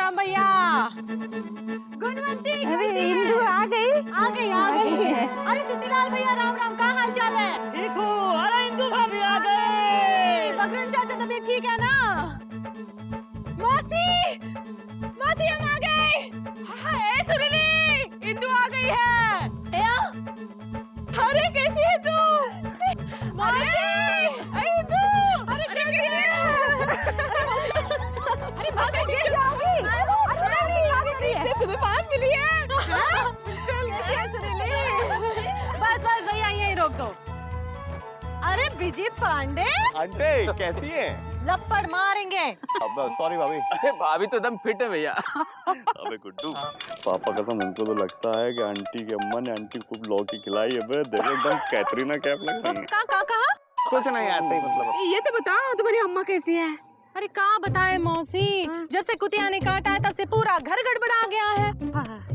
राम भैया। गुणवंती, अरे इंदु आ गई। अरे तुतीलाल भैया राम राम, क्या हाल चाल है? ठीक हूँ। अरे इंदु भाभी आ गए। बगरन चाचा तबीयत ठीक है ना? मौसी, मौसी हम आ गए। ए सुरीली, इंदु आ गई है। अरे कैसी है तू? मौसी, इंदु, अरे कैसी है? अरे भाग गई। अरे तुम्हें पास मिली है। बस बस भैया यहीं रोक दो। अरे विजय पांडे, आंटी कैसी है? लपड़ मारेंगे। अब सॉरी भाभी। अरे भाभी तो एकदम फिट है भैया। अबे गुड्डू, पापा कसम हमको तो लगता है कि आंटी की अम्मा ने आंटी को लौकी खिलाई है। बे देखो एकदम कैटरीना कैफ लग रही है। कहा? कुछ नहीं ऐसे ही मतलब। ये तो बताओ तुम्हारी अम्मा कैसी है? अरे कहाँ बताए मौसी, जब से कुतिया ने काटा है तब से पूरा घर गड़बड़ा गया है।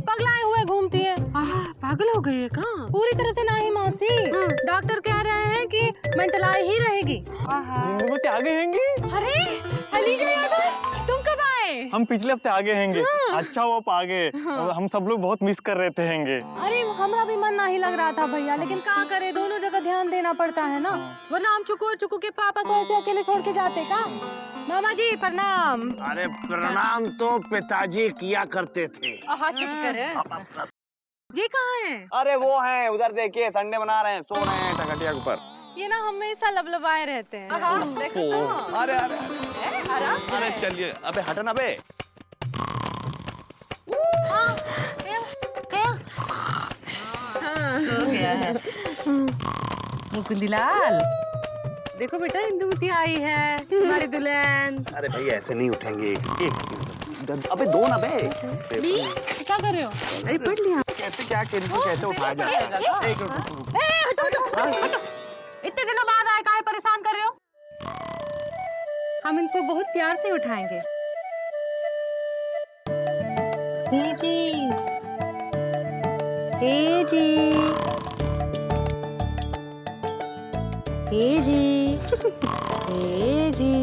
पगलाए हुए घूमती है। पागल हो गई है कहाँ? पूरी तरह से नहीं मौसी, डॉक्टर कह रहे हैं कि मेंटलाई ही रहेगी। इंदुमती आगे हैंगी। अरे अली गया था, तुम कब आए? हम पिछले हफ्ते आगे हैंगे। अच्छा वो आप आगे। हम सब लोग बहुत मिस कर रहे थे हैंगे। अरे हमारा भी मन नहीं लग रहा था भैया, लेकिन क्या करे, दोनों जगह ध्यान देना पड़ता है ना, वरना हम चुकू के पापा को ऐसे अकेले छोड़ के जाते का? मामा जी प्रणाम। अरे प्रणाम तो पिताजी किया करते थे। चुप करे। जी कहाँ है? अरे वो है उधर, देखिए संडे मना रहे हैं, सो रहे हैं टकटिया के ऊपर। ये ना हमेशा लबलबाए रहते हैं। देखो तो। अरे अरे चलिए, अबे हटन अबे। हो गया है। मुकुंदलाल, देखो बेटा इंदुमती आई है, तुम्हारी दुल्हन। अरे भाई ऐसे नहीं उठेंगे। अबे दो ना बे। क्या कर रहे हो? अरे पढ़ लिया। कैसे क्या कैसे उठाया जाता है? इतने दिनों बाद आए, काहे परेशान कर रहे हो? हम इनको बहुत प्यार से उठाएंगे। हे जी, हे जी, हे जी, हे जी,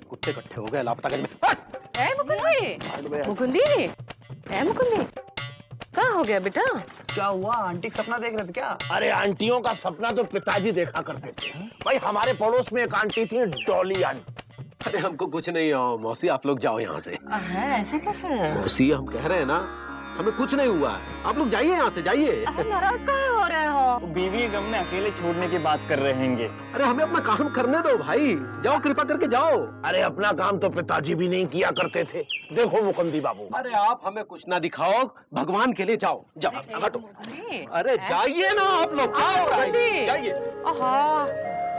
कुत्ते इकट्ठे हो गए लापता करने। मुकुंदी, मुकुंदी, कहाँ हो गया बेटा? क्या हुआ? आंटी का सपना देख रहे थे क्या? अरे आंटियों का सपना तो पिताजी देखा करते थे भाई। हमारे पड़ोस में एक आंटी थी, डॉली आंटी। अरे हमको कुछ नहीं हो मौसी, आप लोग जाओ यहाँ से। ऐसे कैसे? मौसी हम कह रहे हैं ना, हमें कुछ नहीं हुआ है, आप लोग जाइए यहाँ से, जाइए। नाराज काहे हो रहे हो? बीवी गम में अकेले छोड़ने की बात कर रहे हैंगे। अरे हमें अपना काम करने दो भाई, जाओ कृपा करके जाओ। अरे अपना काम तो पिताजी भी नहीं किया करते थे। देखो मुकुंदी बाबू। अरे आप हमें कुछ ना दिखाओ, भगवान के लिए जाओ, जाओ हटो। अरे जाइए ना आप लोग, जाइए।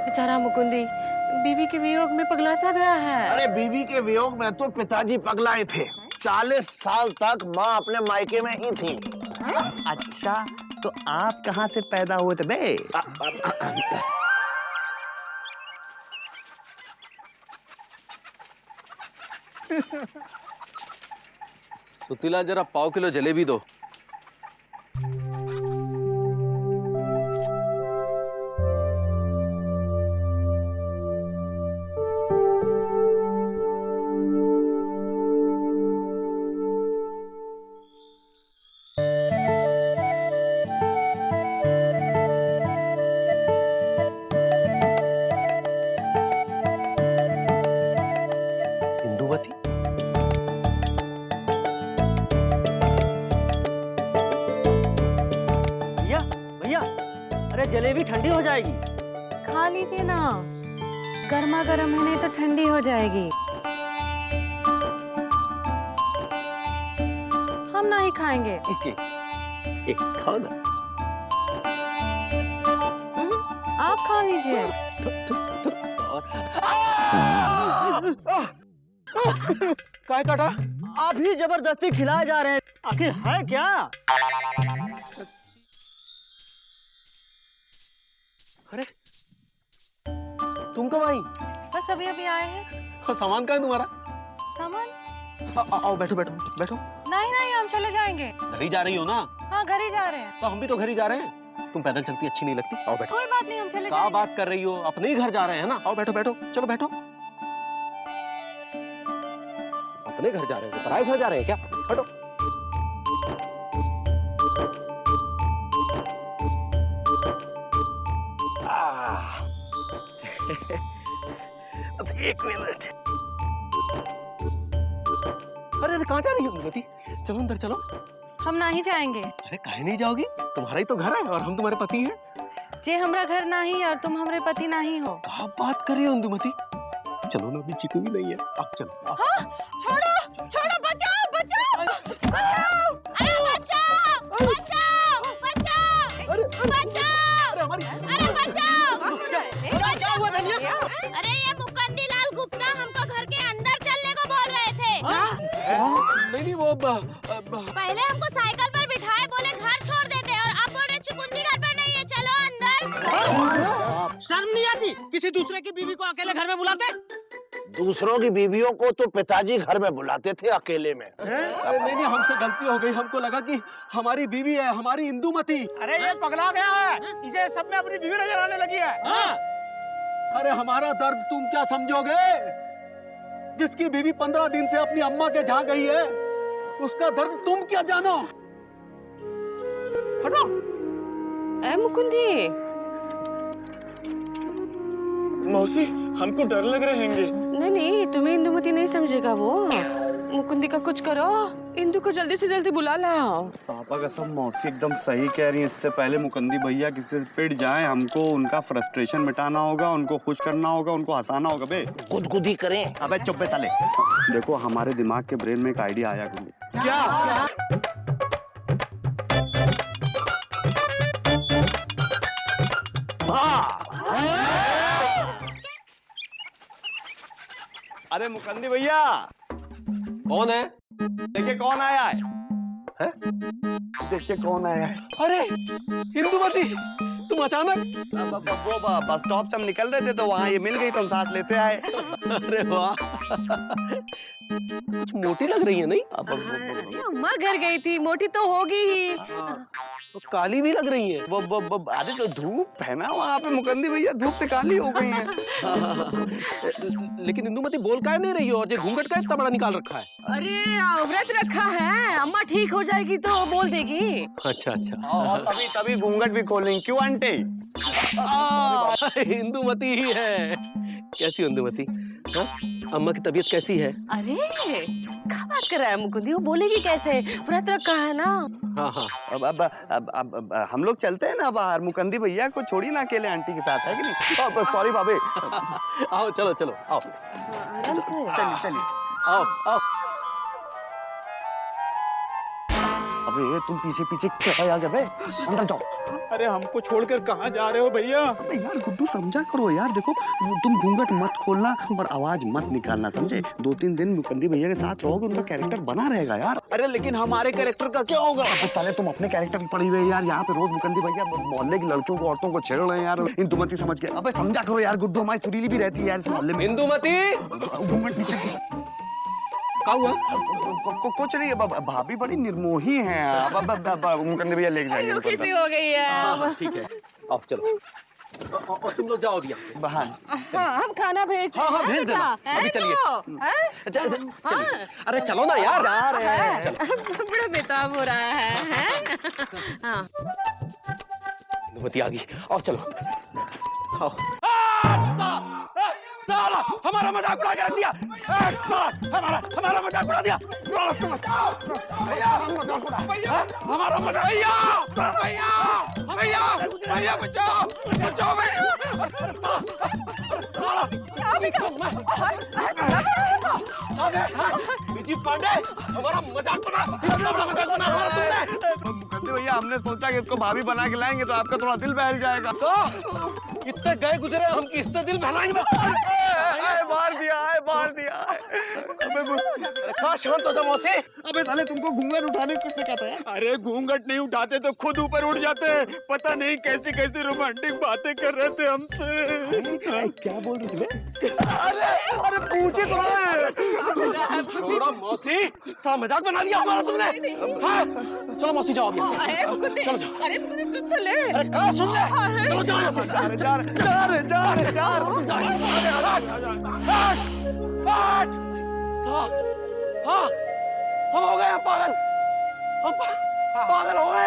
बेचारा मुकुंदी बीवी के वियोग में पगला सा गया है। अरे बीवी के वियोग में तो पिताजी पगलाए थे। 40 साल तक माँ अपने मायके में ही थी। अच्छा तो आप कहाँ से पैदा हुए थे बे? सुतीला जरा पाव किलो जलेबी दो। इंदुमती, भैया भैया, अरे जलेबी ठंडी हो जाएगी। खा लीजिए ना, गर्मा गर्म है, नहीं तो ठंडी हो जाएगी। हम नहीं खाएंगे। इसके एक खाओ ना। आप खा लीजिए। काय काटा? आप ही जबरदस्ती खिलाए जा रहे हैं, आखिर है क्या? अरे तुम कब आई? बस अभी अभी आए हैं। और सामान कहाँ है तुम्हारा? सामान? आओ बैठो बैठो बैठो। नहीं नहीं, हम चले जाएंगे। घर ही जा रही हो ना? हाँ घर ही जा रहे हैं। तो हम भी तो घर ही जा रहे हैं। तुम पैदल चलती अच्छी नहीं लगती। आओ बैठो। कोई बात नहीं, हम चले क्या जाएंगे। बात कर रही हो, अपने ही घर जा रहे हैं ना। आओ बैठो बैठो, चलो बैठो। अपने घर जा रहे हैं, पराए घर जा रहे हैं क्या? बैठो। एक मिनट। अरे अरे कहाँ जा रही हो इंदुमती? चलो अंदर चलो। हम नहीं जाएंगे। अरे काहे नहीं जाओगी? तुम्हारा ही तो घर है और हम तुम्हारे पति हैं। जे हमरा घर नहीं और तुम हमरे पति नहीं हो। क्या बात कर रही हो इंदुमती? चलो ना, अभी चिकू भी नहीं है। आप चलो। आप। हाँ? छोड़ो छोड़ो, बचाओ बचाओ बचाओ, अरे बचाओ बचाओ बचाओ अरे बचाओ, अरे हमारी अरे बचाओ। क्या हुआ धनिया? अरे ये मुकंदी लाल गुप्ता हमको घर के अंदर चलने को बोल रहे थे। नहीं नहीं, वो पहले हमको साइकिल पर बिठाए, बोले घर छोड़ देते, और अब बोल रहे चुकुंदी घर पर नहीं है, चलो अंदर। शर्म नहीं आती? किसी दूसरे की बीवी को अकेले घर में बुलाते? दूसरों की बीवियों को तो पिताजी घर में बुलाते थे अकेले में। अरे नहीं नहीं, हमसे गलती हो गई। हमको लगा कि हमारी बीवी है, हमारी इंदुमती। अरे ये पगला गया है, इसे सब में अपनी बीवी नजर आने लगी है। अरे हमारा दर्द तुम क्या समझोगे? जिसकी बीवी 15 दिन से अपनी अम्मा के जहाँ गई है, उसका दर्द तुम क्या जानो? हटो। ए मुकुंदी, मौसी, हमको डर लग रहे हैं। नहीं नहीं, तुम्हें इंदुमती नहीं समझेगा वो। मुकुंदी का कुछ करो, इंदु को जल्दी से जल्दी बुला लाओ। पापा कसम मौसी एकदम सही कह रही है। इससे पहले मुकंदी भैया किसी से पिट जाए, हमको उनका फ्रस्ट्रेशन मिटाना होगा, उनको खुश करना होगा, उनको हंसाना होगा। बे गुदगुदी करें। अबे चुप पे साले। देखो हमारे दिमाग के ब्रेन में एक आइडिया आया। क्या? अरे मुकंदी भैया, कौन है? देखिए कौन आया है। हैं? देखिए कौन आया है। अरे इंदुमती, तुम अचानक। वो बस स्टॉप से हम निकल रहे थे तो वहाँ ये मिल गई तो हम साथ लेते आए। अरे वाह, कुछ मोटी लग रही है नहीं? अम्मा घर गई थी, मोटी तो होगी ही। तो काली भी लग रही है। अरे तो धूप है ना वहाँ पे, मुकंदी भैया धूप से काली हो गई हैं। लेकिन इंदुमती बोल काहे नहीं रही हो, और ये घूंघट का इतना बड़ा निकाल रखा है? अरे व्रत रखा है, अम्मा ठीक हो जाएगी तो बोल देगी। अच्छा अच्छा। और तभी घूंघट भी खोलेंगे। क्यों आंटी? इंदुमती ही है। कैसी हो इंदुमती? हाँ? अम्मा की तबीयत कैसी है? अरे क्या बात कर रहा है मुकुंदी, वो बोलेगी कैसे, व्रत रखा है ना। हाँ हाँ। अब हम लोग चलते हैं ना बाहर। मुकंदी भैया को छोड़ी ना अकेले आंटी के साथ, है कि नहीं? सॉरी भाभी। आओ चलो चलो, आओ आराम से। चलिए। आओ आओ। अबे तुम पीछे पीछे क्या आ गए बे? अंदर जाओ। अरे हमको छोड़कर कहाँ जा रहे हो भैया? अबे यार गुड्डू समझा करो यार। देखो तुम घूंघट मत खोलना और आवाज मत निकालना, समझे? 2-3 दिन मुकंदी भैया के साथ रहोगे, उनका कैरेक्टर बना रहेगा यार। अरे लेकिन हमारे कैरेक्टर का क्या होगा? अबे साले तुम अपने कैरेक्टर में पड़ी हुए यार। यहाँ पे रोज मुकंदी भैया मोहल्ले की लड़कियों को, औरतों को छेड़ रहे हैं यार। इंदुमती समझ के। अबे समझा करो यार गुड्डू, हमारी सुरीली भी रहती है यार इस मोहल्ले में। इंदुमती, घूंघट नीचे। क्या हुआ? कुछ नहीं, भाभी बड़ी निर्मोही हैं। मुकंदी भैया लेके जाएंगे। किसी हो गई है। हाँ, ठीक है, आओ चलो। और तुम लोग जाओ अभी यहाँ से। बाहर। हाँ, हम खाना भेजते हैं। हाँ भेज देना। अभी चलिए। चलिए। अरे चलो ना यार। जा रहे हैं। बड़ा बेताब हो रहा है। हाँ। इंदुमती आ गई, आओ चलो। आओ। साला हमारा मजाक उड़ा के रख दिया। हमारा मजाक उड़ा दिया। भैया हमारा मजाक। भैया बचाओ बचाओ विजय पांडे, हमारा मजाक बना हमारा तुमने। मुकंदी भैया हमने सोचा कि इसको भाभी बना के लाएंगे तो आपका थोड़ा दिल बहल जाएगा। इतने गए गुजरे हम किससे दिल बहलाएंगे? मार दिया कहाँ शांत हो जा मौसी। अबे साले तुमको घूंघट उठाने किसने कहा था? अरे घूंघट नहीं उठाते तो खुद ऊपर उठ जाते। पता नहीं कैसी कैसी रोमांटिक बातें कर रहे थे हमसे। क्या बोल रही थी? अरे पूछे तो छोड़ो मौसी। साला मजाक बना लिया हमारा तुमने। हाँ, चलो मौसी जाओ अभी। अरे मुकुंदी, चलो जाओ। अरे मुकुंदी सुन तो ले। अरे कहाँ सुन ले? चलो जाओ यहाँ से। हाँ, हम हो गए पागल। हम पागल हो गए।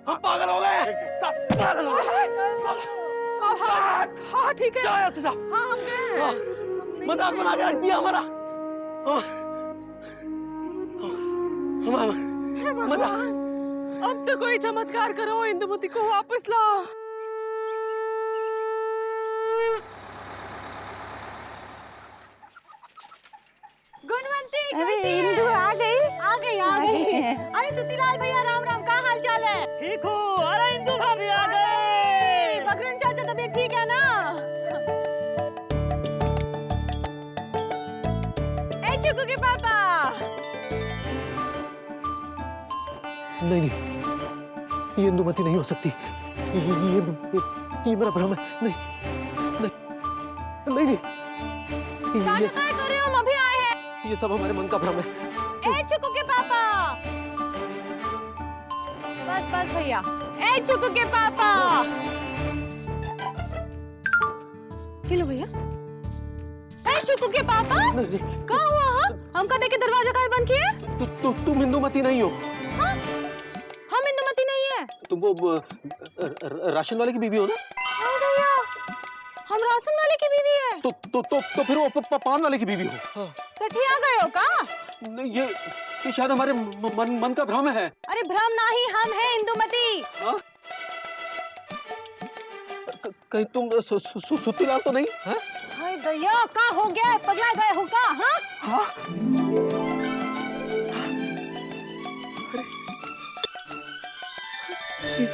हम पागल हो गए। पागल हो गए। हाँ ठीक है। जाओ यहाँ से जाओ। हाँ हम गए। मजाक बना के रख दिया हमारा। मजाक। अब तो कोई चमत्कार करो, इंदुमती को वापस लाओ। गुणवंती अरे इंदु आ गई। अरे तुतीलाल भैया राम राम, क्या हाल चाल है? ठीक हो? अरे इंदु भाभी आ गए। बकरन चाचा तबीयत ठीक है ना? ए चुकू के पापा। नहीं, ये इंदुमती नहीं हो सकती। ये मेरा भ्रम है। नहीं। क्या कर रहे हो? हम अभी आए हैं। ये सब हमारे मन का भ्रम है। ए चुकू के पापा। बस भैया। ए चुकू के पापा। किलो भैया। ए चुकू के पापा। कहाँ हुआ? हम कदे के दरवाजा काहे बंद किए? तुम इंदुमती नहीं हो। हाँ? हम इंदुमती नहीं है। तुम वो राशन वाले की बीवी हो ना? हाँ भैया, हम राशन वाले की बीवी है। तो फिर वो पान वाले की बीवी हो। सठिया गए हो का? नहीं, ये शायद हमारे मन का भ्रम है। अरे भ्रम नहीं, हम हैं इंदुमती। हाँ? कहीं तुम सुतीलाल तो नहीं? हाँ? हाय दया, का हो गया? पगला गए हो का? हाँ? हाँ?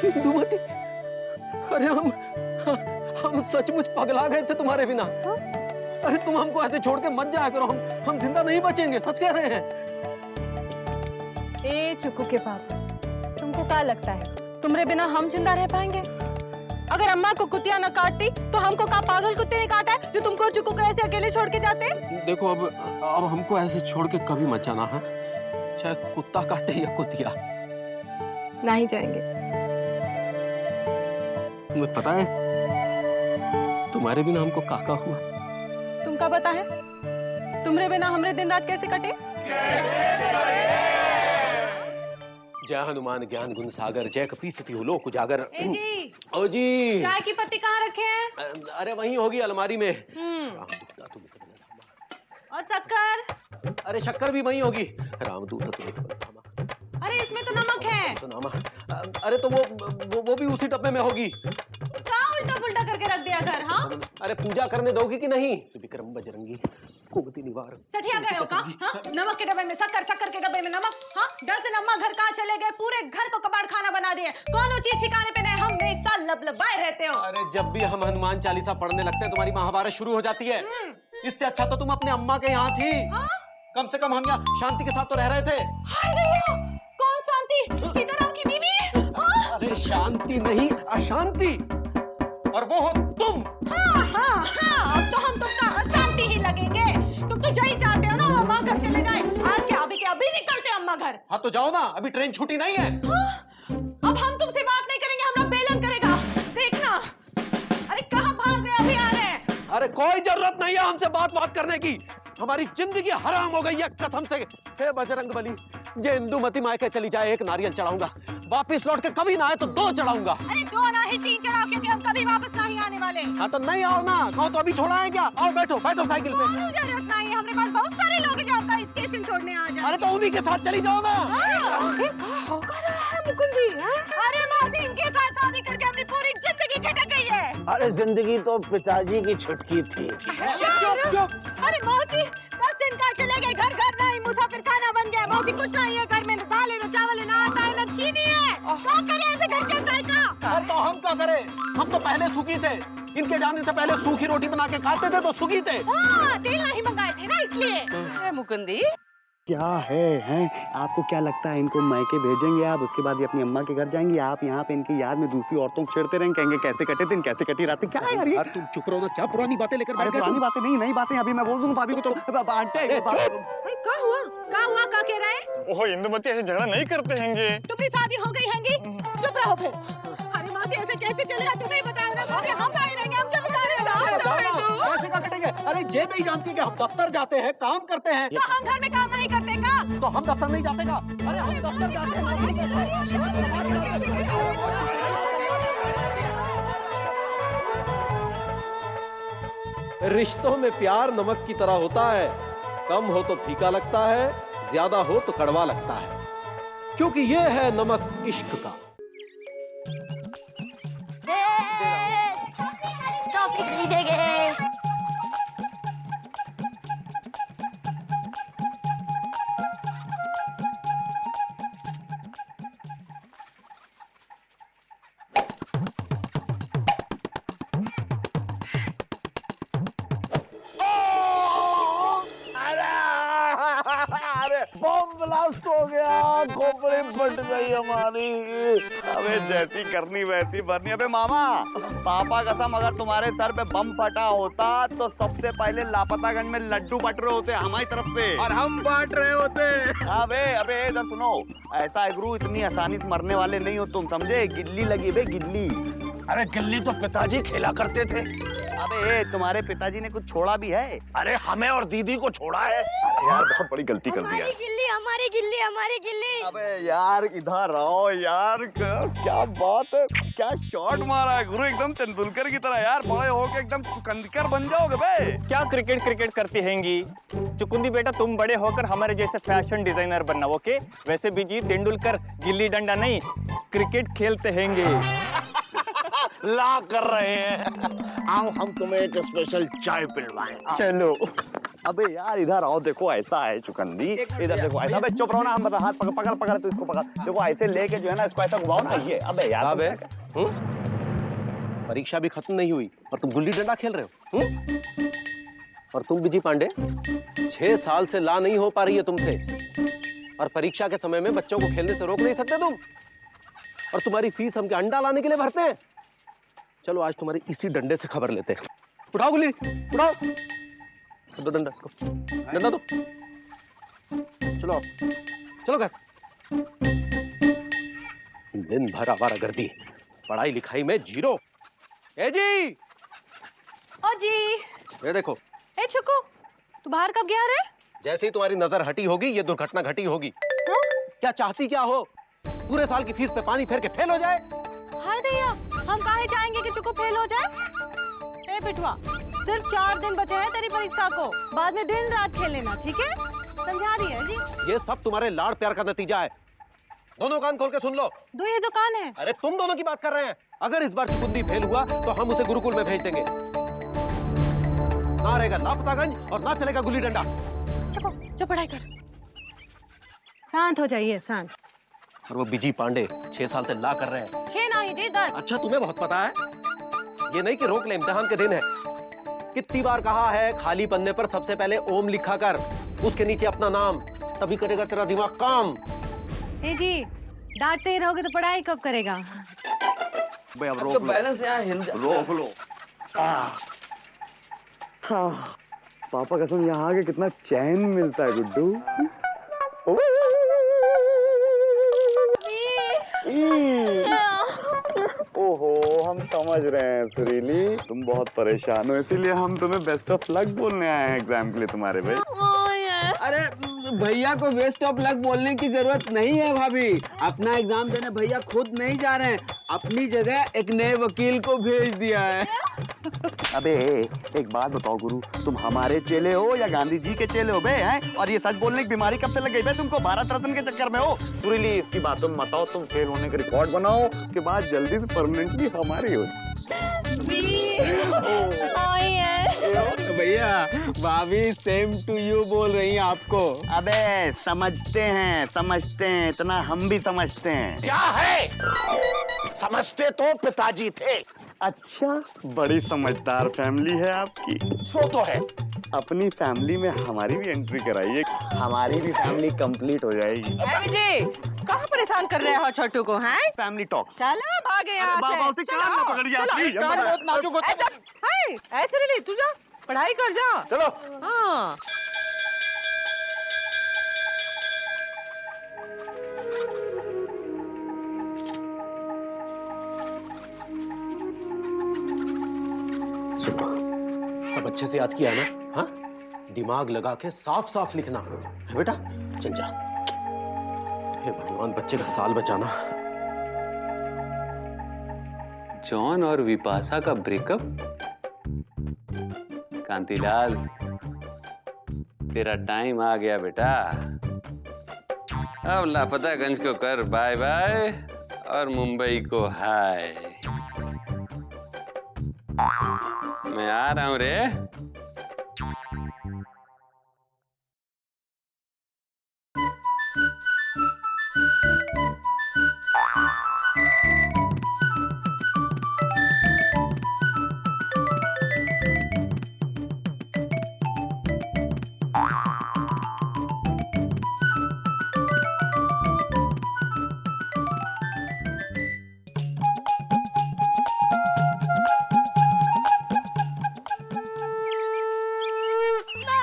इंदुमती, अरे हम सचमुच पगला गए थे तुम्हारे बिना। अरे तुम हमको ऐसे छोड़ के मत जाया करो, हम जिंदा नहीं बचेंगे, सच कह रहे हैं। ए चुकू के पापा, तुमको क्या लगता है तुम्हारे बिना हम जिंदा रह पाएंगे? अगर अम्मा को कुतिया न काटती तो हमको का पागल कुत्ते ने काटा है जो तुमको चुकू को ऐसे अकेले छोड़ के जाते? देखो अब हमको ऐसे छोड़ के कभी मत जाना है, चाहे कुत्ता काटे या कुतिया। नहीं जाएंगे। तुम्हें पता है तुम्हारे बिना हमको काका हुआ? तुमका पता है तुम्हारे बिना हमरे दिन रात कैसे कटे? जय हनुमान ज्ञान गुण सागर, जय कपीसती हो लोक उजागर। ए जी, ओ जी, चाय की पत्ती कहाँ रखे हैं? अरे वहीं होगी अलमारी में। राम दूता तुम और शक्कर? अरे शक्कर भी वहीं होगी। राम दूता तुम अरे इसमें तो नमक है। अरे तो वो भी उसी डब्बे में होगी। क्या उल्टा पुल्टा करके रख दिया घर? हाँ? अरे पूजा करने दोगी कि नहीं? विक्रम बजरंगी कुमति निवार। सठिया गए हो का? हाँ? नमक के डब्बे में शक्कर, शक्कर के डब्बे में नमक। हाँ? 10 दिन अम्मा घर कहाँ चले गए? पूरे घर को कबाड़ खाना बना दिए। कौन चीज ठिकाने पे नहीं, हमेशा लबलबाए रहते हो। अरे जब भी हम हनुमान चालीसा पढ़ने लगते हैं तुम्हारी महाभारत शुरू हो जाती है। इससे अच्छा तो तुम अपने अम्मा के यहाँ थी। कम से कम हम यहाँ शांति के साथ तो रह रहे थे। हाय भैया, कौन शांति? सीताराम की बीवी? हाँ? अरे शांति नहीं, अशांति, और वो हो तुम। हाँ, हाँ, हाँ, अब तो हम तुमका अशांति ही लगेंगे। तुम तो जही चाहते हो ना अम्मा घर चले जाए। आज के अभी निकलते अम्मा घर। हाँ तो जाओ ना, अभी ट्रेन छूटी नहीं है। हाँ? अब हम तुमसे बात नहीं करेंगे, हमरा बेलन करेगा। देखना। अरे कहाँ भाग रहे? अभी आ रहे हैं। अरे कोई जरूरत नहीं है हमसे बात करने की। हमारी जिंदगी हराम हो गई है कसम से। हे बजरंगबली, ये इंदुमती मायके चली जाए, एक नारियल चढ़ाऊंगा। वापिस लौट के कभी ना आए तो 2 चढ़ाऊंगा। अरे 2 ना ही 3 चढ़ाओ, क्योंकि हम कभी वापस नहीं आने वाले। हाँ तो नहीं आओ ना, कहो तो अभी छोड़ा है क्या? आओ बैठो साइकिल पे। जरूरत नहीं है, हमारे पास बहुत सारे लोग हैं जो आपका स्टेशन छोड़ने आ जाए। अरे तो उन्हीं के साथ चली जाओ ना। मुकुंदी, अरे मौसी, इनके साथ शादी करके अपनी पूरी जिंदगी छटक गई है। अरे जिंदगी तो पिताजी की छुटकी थी। अरे मौसी, 10 दिन का चले गए, घर नहीं, मुसाफिर खाना खाना बन गया, मौसी कुछ नहीं है घर में, न दाल है, न चावल है, न आटा है, न चीनी है। क्या करें ऐसे घर के जायका? अरे तो हम क्या करें? हम तो पहले सुखी थे, इनके जाने से पहले सूखी रोटी बना के खाते थे तो सुखी थे। तेल नहीं मंगाए थे ना इसलिए। अरे मुकुंदी, क्या है आपको क्या लगता है इनको मायके भेजेंगे आप, उसके बाद ये अपनी अम्मा के घर जाएंगी, आप यहाँ पे इनकी याद में दूसरी औरतों को छेड़ते रहेंगे, कहेंगे कैसे कटे दिन, कैसे कटी रातें, क्या है यार ये? यार तुम चुप रहो ना, क्या पुरानी बातें लेकर बैठ गए? पुरानी बातें नहीं, नई बातें अभी मैं बोल दूंगा भाभी को तो आंटे। क्या हुआ? क्या कह रहे हैं? ओहो इंदुमती ऐसे झगड़ा नहीं करते हैंगे। तुम्हारी शादी हो गई हैंगी? चुप रहो फिर। अरे मौसी ऐसे कैसे चलेगा, तुम्हें बताओ ना। मौसी हम नहीं रहेंगे, हम चले जा रहे हैं। कैसे क्या कटेंगे? अरे ये नहीं जानती कि हम दफ्तर जाते हैं, काम करते हैं। तो हम घर में काम नहीं करते का? तो हम दफ्तर नहीं जाते का? अरे हम दफ्तर जाते हैं। रिश्तों में प्यार नमक की तरह होता है, कम हो तो फीका लगता है, ज्यादा हो तो कड़वा लगता है, क्योंकि ये है नमक इश्क का। टॉफी खरीदेंगे। अरे बम ब्लास्ट हो गया, खोपड़ी फट गई हमारी। अबे जैसी करनी वैसी भरनी। अबे मामा, पापा कसम अगर तुम्हारे सर पे बम फटा होता तो सबसे पहले लापतागंज में लड्डू बट रहे होते हमारी तरफ से, और हम बांट रहे होते। अबे इधर सुनो, ऐसा है गुरु, इतनी आसानी से मरने वाले नहीं हो तुम, समझे? गिल्ली लगी बे, गिल्ली। अरे गिल्ली तो पिताजी खेला करते थे। अबे तुम्हारे पिताजी ने कुछ छोड़ा भी है? अरे हमें और दीदी को छोड़ा है। यार बहुत बड़ी गलती कर दिया। हमारी गिल्ली, हमारी गिल्ली, हमारी गिल्ली। अबे यार इधर आओ यार, क्या बात है, क्या शॉट मारा है गुरु, एकदम तेंदुलकर की तरह। यार बड़े होके एकदम चुकंदर बन जाओगे बे। क्या क्रिकेट करती हैंगी? चुकुंदी बेटा, तुम बड़े होकर हमारे जैसे फैशन डिजाइनर बनना, ओके? वैसे भी जी तेंदुलकर गिल्ली डंडा नहीं, क्रिकेट खेलते हैंगे। ला कर रहे हैं। आओ हम तुम्हें एक स्पेशल चाय पिलवाएं। चलो। अबे यार इधर आओ, देखो ऐसा है चुकंदी, इधर देखो ऐसा। अबे चुप रहो ना, हम बता, हाथ पकड़ तो इसको पकड़, देखो ऐसे लेके जो है ना इसको ऐसा घुमाओ ना ये। अबे यार अबे परीक्षा भी खत्म नहीं हुई और तुम गुल्ली डंडा खेल रहे हो? और तुम विजय पांडे, 6 साल से ला नहीं हो पा रही है तुमसे, और परीक्षा के समय में बच्चों को खेलने से रोक नहीं सकते तुम, और तुम्हारी फीस हम क्या अंडा लाने के लिए भरते हैं? चलो आज तुम्हारी इसी डंडे से खबर लेते हैं। उठाओ गुल्ली, उठाओ, दो डंडा इसको, डंडा दो। चलो चलो घर। दिन भर आवारागर्दी, पढ़ाई लिखाई में जीरो। ए जी, ओ जी, ये देखो, ए छुकू, तू बाहर कब गया रे? जैसे ही तुम्हारी नजर हटी होगी ये दुर्घटना घटी होगी। क्या चाहती क्या हो? पूरे साल की फीस पे पानी फेर के फेल हो जाए? हाय दैया, हम काहे चाहेंगे कि चुकू फेल हो जाए? ए बिटवा, सिर्फ 4 दिन बचे हैं तेरी परीक्षा को, बाद में दिन रात खेल लेना, ठीक है? समझा रही है जी। ये सब तुम्हारे लाड़ प्यार का नतीजा है। दोनों कान खोल के सुन लो। दो ये दुकान है। अरे तुम दोनों की बात कर रहे हैं। अगर इस बार चुकुंदी फेल हुआ तो हम उसे गुरुकुल में भेज देंगे। ना रहेगा लापतागंज और ना चलेगा गुल्ली डंडा। चुप जो पढ़ाई कर। शांत हो जाइए, शांत। और वो बिजी पांडे 6 साल से ला कर रहे हैं। 6 नहीं जी 10। अच्छा तुम्हें बहुत पता है। ये नहीं कि रोक ले, इम्तिहान के दिन है। कितनी बार कहा है खाली पन्ने पर सबसे पहले ओम लिखा कर, उसके नीचे अपना नाम, तभी करेगा तेरा दिमाग काम। ए जी, डांटते ही रहोगे तो पढ़ाई कब करेगा? भाई अब रोक लो, बैलेंस यहाँ हिल जाता है। रोक लो। हाँ, पापा कसम यहाँ आके कितना चैन मिलता है गुड्डू। ओहो, हम समझ रहे हैं सुरीली, तुम बहुत परेशान हो, इसीलिए हम तुम्हें बेस्ट ऑफ लक बोलने आए हैं एग्जाम के लिए तुम्हारे भाई। अरे भैया को बेस्ट ऑफ लक बोलने की जरूरत नहीं है भाभी, अपना एग्जाम देने भैया खुद नहीं जा रहे हैं, अपनी जगह एक नए वकील को भेज दिया है। अबे एक बात बताओ गुरु, तुम हमारे चेले हो या गांधी जी के चेले हो बे हैं? और ये सच बोलने की बीमारी कब से लग गई बे तुमको? भारत रत्न के चक्कर में हो? सुरीली इसकी बात तुम बताओ, तुम फेल होने का रिकॉर्ड बनाओ के बाद जल्दी से परमानेंटली हमारी हो। भैया भाभी सेम टू यू बोल रही हैं आपको। अबे समझते हैं, इतना हम भी समझते हैं। क्या है? समझते तो पिताजी थे। अच्छा, बड़ी समझदार फैमिली है आपकी। सो तो है। अपनी फैमिली में हमारी भी एंट्री कराइए, हमारी भी फैमिली कंप्लीट हो जाएगी। विजय, कहाँ परेशान कर रहे हो छोटू को? हैं? Family talk. चलो भागे यहाँ से। बाबा उसे चलो, कान में पकड़िए आप, चलो। प्लीज, हम चलो, बहुत नाजुक होते हैं। अच्छा, हाय, ऐसे नहीं, तू जा पढ़ाई कर जा। चलो। हाँ। सब अच्छे से याद किया ना? हाँ, दिमाग लगा के साफ साफ लिखना है बेटा। चल जा। हे भगवान, बच्चे का साल बचाना। जॉन और विपाशा का ब्रेकअप? कांतिलाल, तेरा टाइम आ गया बेटा। अब लापतागंज को कर बाय बाय और मुंबई को हाय। मैं आ रहा हूं रे।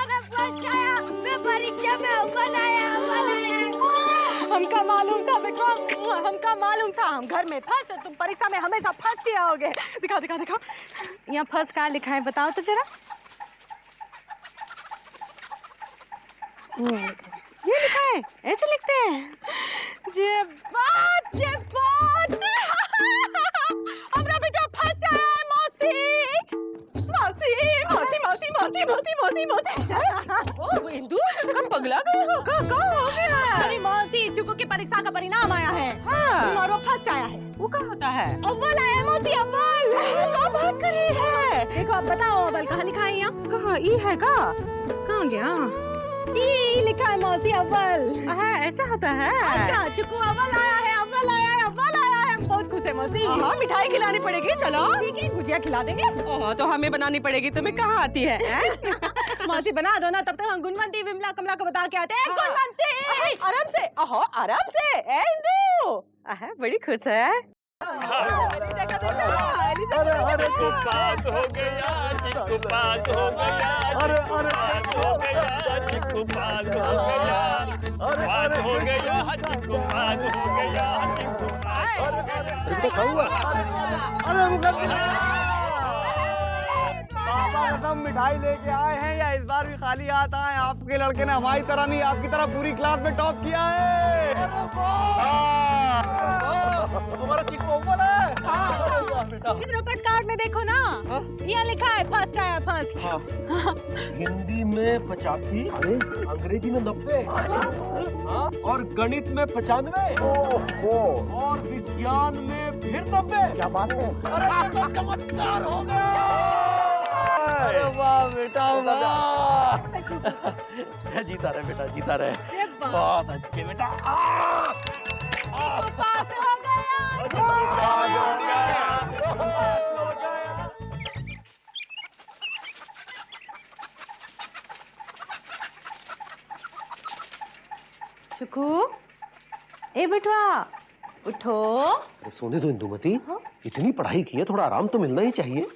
मैं फर्स्ट आया, मैं परीक्षा में अव्वल आया, अव्वल आया। हमका मालूम था बेटा, हमका मालूम था। हम घर में फर्स्ट और तुम परीक्षा में हमेशा फर्स्ट ही आओगे। दिखाओ दिखाओ दिखाओ, यहाँ फर्स्ट कहाँ लिखा है बताओ तो जरा। ये लिखा है, ऐसे लिखते हैं। जे बात हमरा बेटा फर्स्ट आया है। मौसी मौसी मौसी मौसी मौसी मौसी मौसी मौसी। ओ इंदु, कब पगला गए हो? कब हो गया? अरे मौसी, चुकू की परीक्षा का परिणाम आया है। हाँ। और वो फर्स्ट आया है। वो क्या होता है? अव्वल आया है मौसी, अव्वल। क्या बात कर रही है? देखो अब बताओ अव्वल कहाँ लिखा है? यहाँ कहाँ? ई है का? कहाँ गया? ई लिखा है मौसी, अव्वल। ऐसा होता है? अच्छा, चुकू अव्वल आया है, अव्वल आया है, अव्वल आया है। हम बहुत खुश है मौसी। हाँ, मिठाई खिलानी पड़ेगी। चलो ठीक है, गुजिया खिला देंगे। ओह, तो हमें बनानी पड़ेगी। तुम्हें कहाँ आती है? मौसी बना दो ना, तब तक हम गुणवंती विमला कमला को बता के आते हैं। गुणवंती आराम से। ओहो, आराम से। ए इंदु, बड़ी खुश है। चिक्कू पास हो गया, चिक्कू पास हो गया, चिक्कू हो गया, चिक्कू पास हो गया, पास हो गया, चिक्कू पास हो गया, चिक्कू पास हो गया। पापा कसम मिठाई लेके आए हैं या इस बार भी खाली हाथ आए? आपके लड़के ने हमारी तरह नहीं, आपकी तरह पूरी क्लास में टॉप किया है। हमारा चिक्कू अव्वल है। इस रिपोर्ट कार्ड में देखो ना, यहाँ लिखा है फर्स्ट आया, फर्स्ट। हिंदी में 85, अंग्रेजी में 90, और गणित में 95, और विज्ञान में फिर 90। क्या बात है? अरे ये तो चमत्कार हो गया। अरे वाह बेटा वाह। जीता रहे बेटा, जीता रहे। ये बात। बहुत अच्छे बेटा। पास हो चुकू, ए बेटवा उठो। अरे सोने दो इंदुमती, इतनी पढ़ाई की है, थोड़ा आराम तो मिलना ही चाहिए।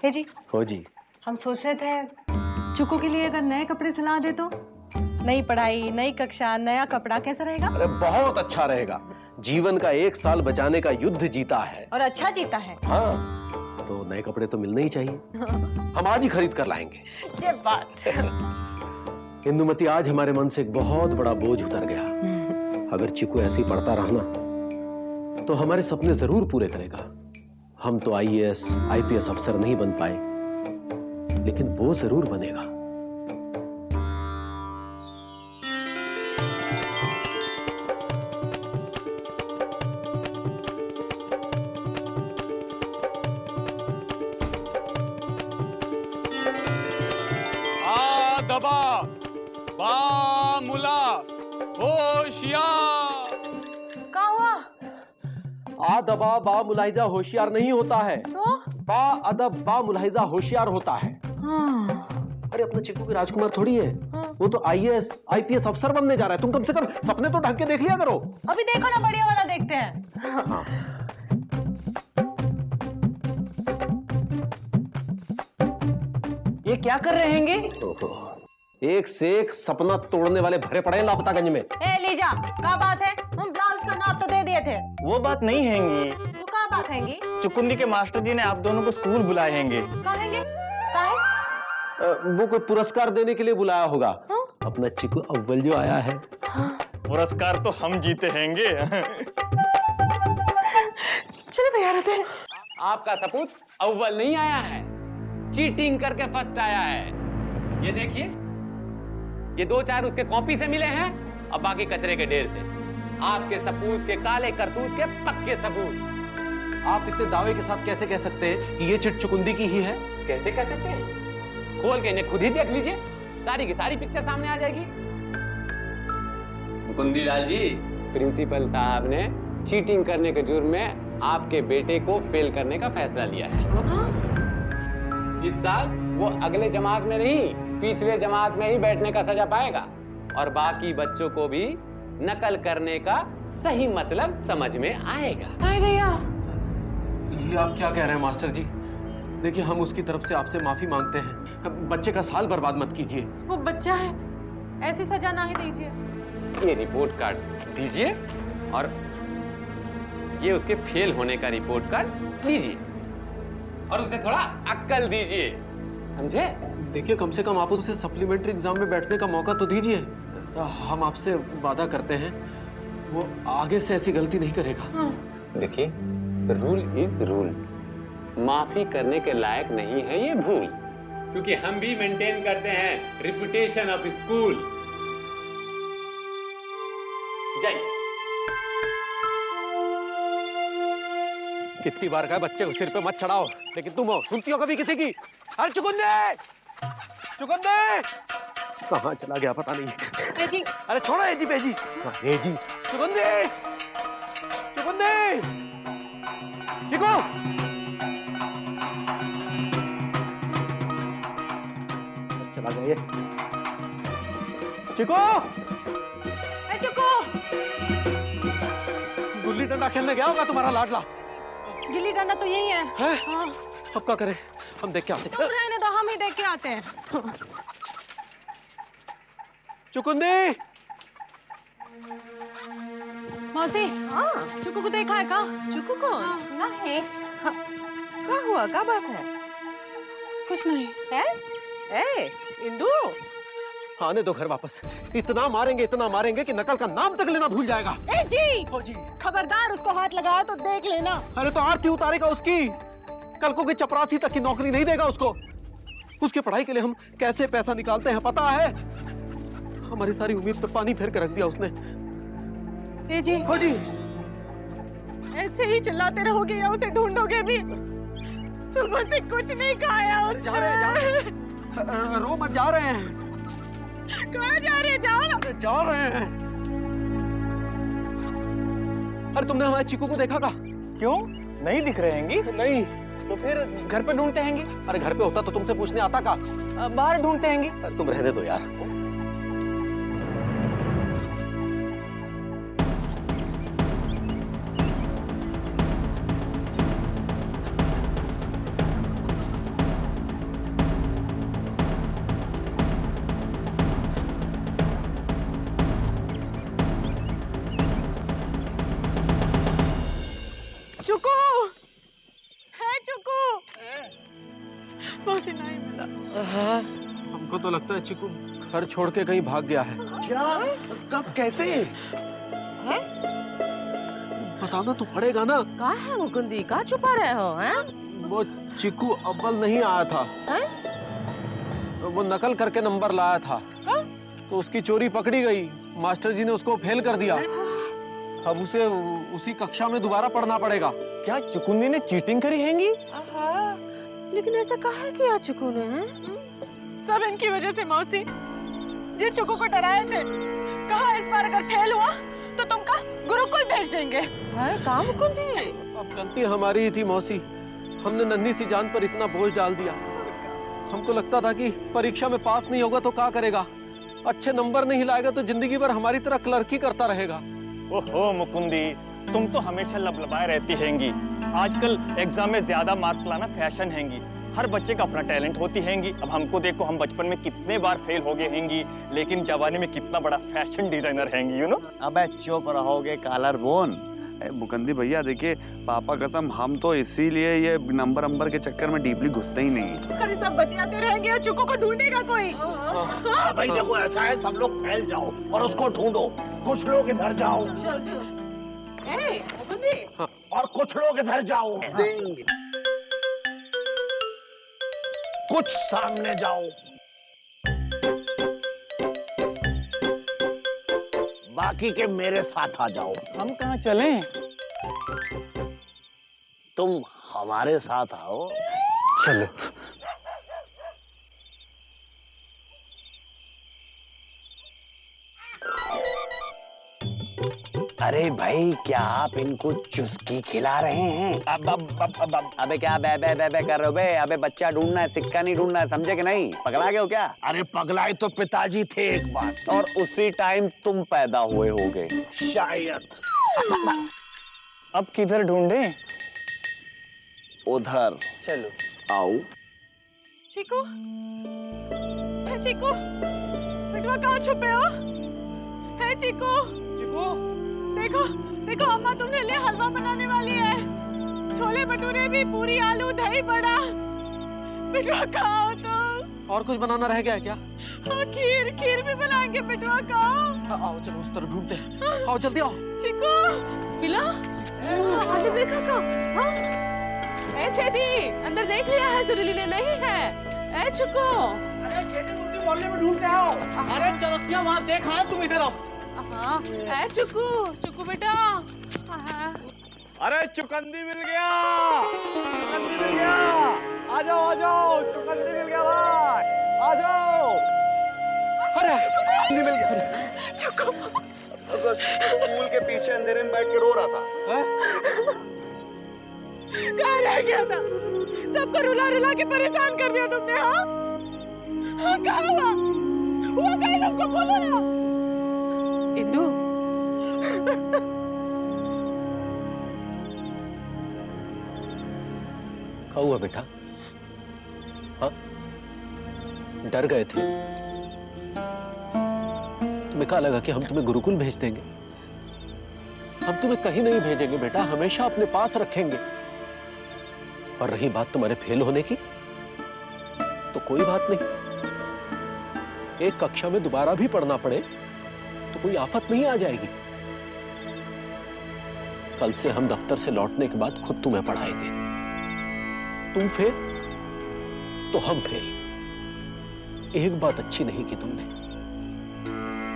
हे जी, हो जी। हम सोच रहे थे चुकू के लिए अगर नए कपड़े सिला दे तो। नई पढ़ाई, नई कक्षा, नया कपड़ा, कैसा रहेगा? अरे बहुत अच्छा रहेगा। जीवन का 1 साल बचाने का युद्ध जीता है। और अच्छा जीता है। हाँ, तो नए कपड़े तो मिलने ही चाहिए। हम आज ही खरीद कर लाएंगे। ये बात। इंदुमती, आज हमारे मन से एक बहुत बड़ा बोझ उतर गया। अगर चिकू ऐसे ही पढ़ता रहा ना, तो हमारे सपने जरूर पूरे करेगा। हम तो IAS, IPS अफसर नहीं बन पाए, लेकिन वो जरूर बनेगा। बोलना, होशियार। क्या हुआ? आ दबा बा मुलाहिजा होशियार नहीं होता है, तो बा अदब बा मुलाहिजा होशियार होता है। अरे अपना चिक्कू के राजकुमार थोड़ी है, वो तो IAS IPS अफसर बनने जा रहा है। तुम कम से कम सपने तो ढक के देख लिया करो। अभी देखो ना, बढ़िया वाला देखते हैं। ये क्या कर रहे हैंगे? एक से एक सपना तोड़ने वाले भरे पड़े हैं लापतागंज में। ए लीजा, क्या बात है? हम ब्लाउज का नाप तो दे दिए थे। वो बात नहीं हैंगी, तो क्या बात हैंगी? चुकुंदी के मास्टर जी ने आप दोनों को स्कूल बुलाए हैंगे। कहेंगे? काहे? वो कोई पुरस्कार देने के लिए बुलाया होगा। अपना चिक्कू अव्वल जो आया है। पुरस्कार तो हम जीते हैंगे। चलो तैयार होते हैं। आपका सपूत अव्वल नहीं आया है, चीटिंग करके फर्स्ट आया है। ये देखिए, ये 2-4 उसके कॉपी से मिले हैं और बाकी कचरे के ढेर से। आपके सपूत के काले करतूत के पक्के सबूत। आप इतने दावे के साथ कैसे कह सकते हैं कि ये चिट चुकुंदी की ही है? कैसे कह सकते हैं? खोल के इन्हें खुद ही देख लीजिए, सारी की सारी पिक्चर सामने आ जाएगी। मुकुंदीलाल जी, प्रिंसिपल साहब ने चीटिंग करने के जुर्म में आपके बेटे को फेल करने का फैसला लिया है। इस साल वो अगले जमात में नहीं, पिछले जमात में ही बैठने का सजा पाएगा और बाकी बच्चों को भी नकल करने का सही मतलब समझ में आएगा। ये आप क्या कह रहे हैं मास्टर जी? देखिए, हम उसकी तरफ से आपसे माफी मांगते हैं। बच्चे का साल बर्बाद मत कीजिए। वो बच्चा है, ऐसी सजा ना ही दीजिए। ये रिपोर्ट कार्ड दीजिए और ये उसके फेल होने का रिपोर्ट कार्ड लीजिए और उसे थोड़ा अक्ल दीजिए, समझे? देखिए, कम से कम आप उसे सप्लीमेंट्री एग्जाम में बैठने का मौका तो दीजिए। हम आपसे वादा करते हैं वो आगे से ऐसी गलती नहीं करेगा। देखिए, रूल इज रूल। माफी करने के लायक नहीं है ये भूल, क्योंकि हम भी मेंटेन करते हैं रिपुटेशन ऑफ स्कूल। जाइए। कितनी बार कहा बच्चे को सिर पे मत चढ़ाओ, लेकिन तुम हो सुनती हो कभी किसी की? अरे चुकुंदे, चुकुंदे कहाँ चला गया पता नहीं। जी। अरे छोड़ो एजी बेजी। एजी, चुकुंदे, चुकुंदे, चिकू, चला गया ये। चिकू, चुको, गुल्ली डंडा खेलने गया होगा तुम्हारा लाडला। गिल्ली डंडा तो यही है। हाँ। अब क्या करें? हम देख के आते हैं। रहने दो, हम ही देख के आते हैं। चुकुंदी, मौसी, चुकू को देखा है का? चुकू को? नहीं। क्या हुआ? क्या बात है? कुछ नहीं है? ए, इंदू, आने दो घर वापस। इतना मारेंगे कि नकल का नाम तक लेना भूल जाएगा। ए जी, ओ जी, खबरदार उसको हाथ लगाया तो देख लेना। अरे तो आरती उतारेगा उसकी। कल को कोई चपरासी तक की नौकरी नहीं देगा उसको। उसके पढ़ाई के लिए हम कैसे पैसा निकालते हैं पता है? हमारी सारी उम्मीद पे पानी फेर के रख दिया उसने। ए जी, हो जी, ऐसे ही चिल्लाते रहोगे या उसे ढूंढोगे भी? सुबह से कुछ नहीं खाया उसने। जा रहे हैं। रो मत, जा रहे हैं। कहाँ जा रहे? जाओ ना। जा रहे हैं। अरे तुमने हमारे चिकू को देखा का? क्यों नहीं दिख रहे हैंगी? नहीं। तो फिर घर पे ढूंढते हैंगे। अरे घर पे होता तो तुमसे पूछने आता का? बाहर ढूंढते हैंगे। तुम रहने दो यार। चुकू है, चुकू मौसी नहीं मिला। हमको तो लगता है चिकू घर छोड़ के कहीं भाग गया है। क्या? कब? कैसे? बताना तो पड़ेगा ना। कहा है मुकुंदी? कहा छुपा रहे हो? हैं? वो चिकू अव्वल नहीं आया था। वो नकल करके नंबर लाया था। तो उसकी चोरी पकड़ी गई। मास्टर जी ने उसको फेल कर दिया। अब उसे उसी कक्षा में दोबारा पढ़ना पड़ेगा। क्या चुकुंदी ने चीटिंग करी हैंगी? लेकिन ऐसा काहे किया चुकू ने? सब इनकी वजह से मौसी, जो चुकू को डराए थे अगर फेल हुआ तो तुमका गुरुकुल भेज देंगे। अरे काम मुकुंदी, अब गलती हमारी ही थी मौसी, हमने नन्ही सी जान पर इतना बोझ डाल दिया। हमको लगता था कि परीक्षा में पास नहीं होगा तो क्या करेगा, अच्छे नंबर नहीं लाएगा तो जिंदगी भर हमारी तरह क्लर्की करता रहेगा। ओहो मुकुंदी, तुम तो हमेशा लबलबाए रहती हैंगी। आजकल एग्जाम में ज्यादा मार्क्स लाना फैशन हैंगी। हर बच्चे का अपना टैलेंट होती हैंगी। अब हमको देखो, हम बचपन में कितने बार फेल हो गए हैंगी, लेकिन जवानी में कितना बड़ा फैशन डिजाइनर हैंगी, यू नो। अबे चुप रहोगे कालर बोन। मुकंदी भैया देखिए, पापा कसम हम तो इसीलिए ये नंबर के चक्कर में डीपली घुसते ही नहीं। खाली सब बतियाते रहेंगे और चुकू को ढूंढेगा कोई। भाई देखो ऐसा है, सब लोग फैल जाओ और उसको ढूंढो। कुछ लोग इधर जाओ और कुछ लोग इधर जाओ, कुछ सामने जाओ, बाकी के मेरे साथ आ जाओ। हम कहाँ चलें? तुम हमारे साथ आओ। चलो। अरे भाई, क्या आप इनको चुस्की खिला रहे हैं? अबे क्या बे बे बे बे कर रहे हो बे? अबे बच्चा ढूंढना है, सिक्का नहीं ढूंढना है, समझे कि नहीं? पगला गए हो क्या? अरे पगलाए तो पिताजी थे एक बार, और उसी टाइम तुम पैदा हुए होगे शायद। अब किधर ढूंढे? उधर। चलो आओ। चीकू, है चीकू, बेटवा कहाँ छुपे हो? है चीकू, देखो देखो अम्मा तुमने लिए हलवा बनाने वाली है, छोले भटूरे भी, पूरी, आलू, दही बड़ा। बेटवा खाओ तुम। और कुछ बनाना रह गया है क्या? हाँ, खीर भी बनाएंगे, बेटवा खाओ। आओ चलो उस तरफ ढूंढते हैं, आओ जल्दी आओ। चिकू, पिला अंदर देखा का? हाँ? ए छेदी, अंदर देख लिया है सुरीली ने? नहीं है। ए चुको, अरे छेदी मुर्गी मोहल्ले में ढूंढते आओ। अरे चौरसिया वहाँ देखा है, तुम इधर आओ। हाँ, ए चुकू बेटा। अरे चुकंदी मिल गया, चुकंदी मिल गया। आ जाओ, चुकंदी मिल गया भाई, आ जाओ। अरे चुकंदी मिल गया। चुकू स्कूल के पीछे अंधेरे में बैठ के रो रहा था। कहाँ रह गया था? सबको रुला के परेशान कर दिया तुमने। हाँ, कहाँ हुआ कहीं? सबको बोलो ना। इंदु, क्या हुआ बेटा? हाँ, डर गए थे? तुम्हें क्या लगा कि हम तुम्हें गुरुकुल भेज देंगे? हम तुम्हें कहीं नहीं भेजेंगे बेटा, हमेशा अपने पास रखेंगे। और रही बात तुम्हारे फेल होने की, तो कोई बात नहीं, एक कक्षा में दोबारा भी पढ़ना पड़े तो कोई आफत नहीं आ जाएगी। कल से हम दफ्तर से लौटने के बाद खुद तुम्हें पढ़ाएंगे। तुम फेल तो हम फेल। एक बात अच्छी नहीं की तुमने,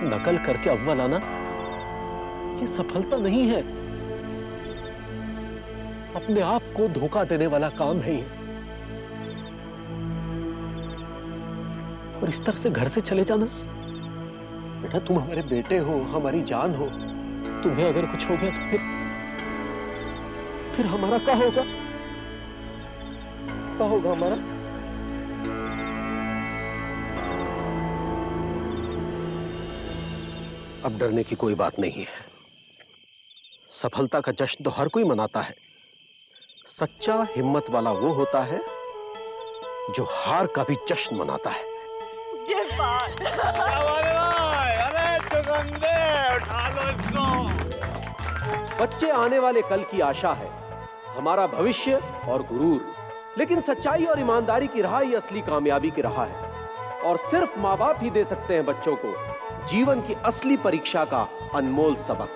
नकल करके अव्वल आना ये सफलता नहीं है, अपने आप को धोखा देने वाला काम है ये। और इस तरह से घर से चले जाना, बेटा तुम हमारे बेटे हो, हमारी जान हो, तुम्हें अगर कुछ हो गया तो फिर हमारा क्या होगा? क्या होगा हमारा? अब डरने की कोई बात नहीं है। सफलता का जश्न तो हर कोई मनाता है। सच्चा हिम्मत वाला वो होता है जो हार का भी जश्न मनाता है। ये बात। अरे चुकंदे उठा लो इसको। बच्चे आने वाले कल की आशा है, हमारा भविष्य और गुरूर। लेकिन सच्चाई और ईमानदारी की राह ही असली कामयाबी की राह है, और सिर्फ माँ बाप ही दे सकते हैं बच्चों को जीवन की असली परीक्षा का अनमोल सबक।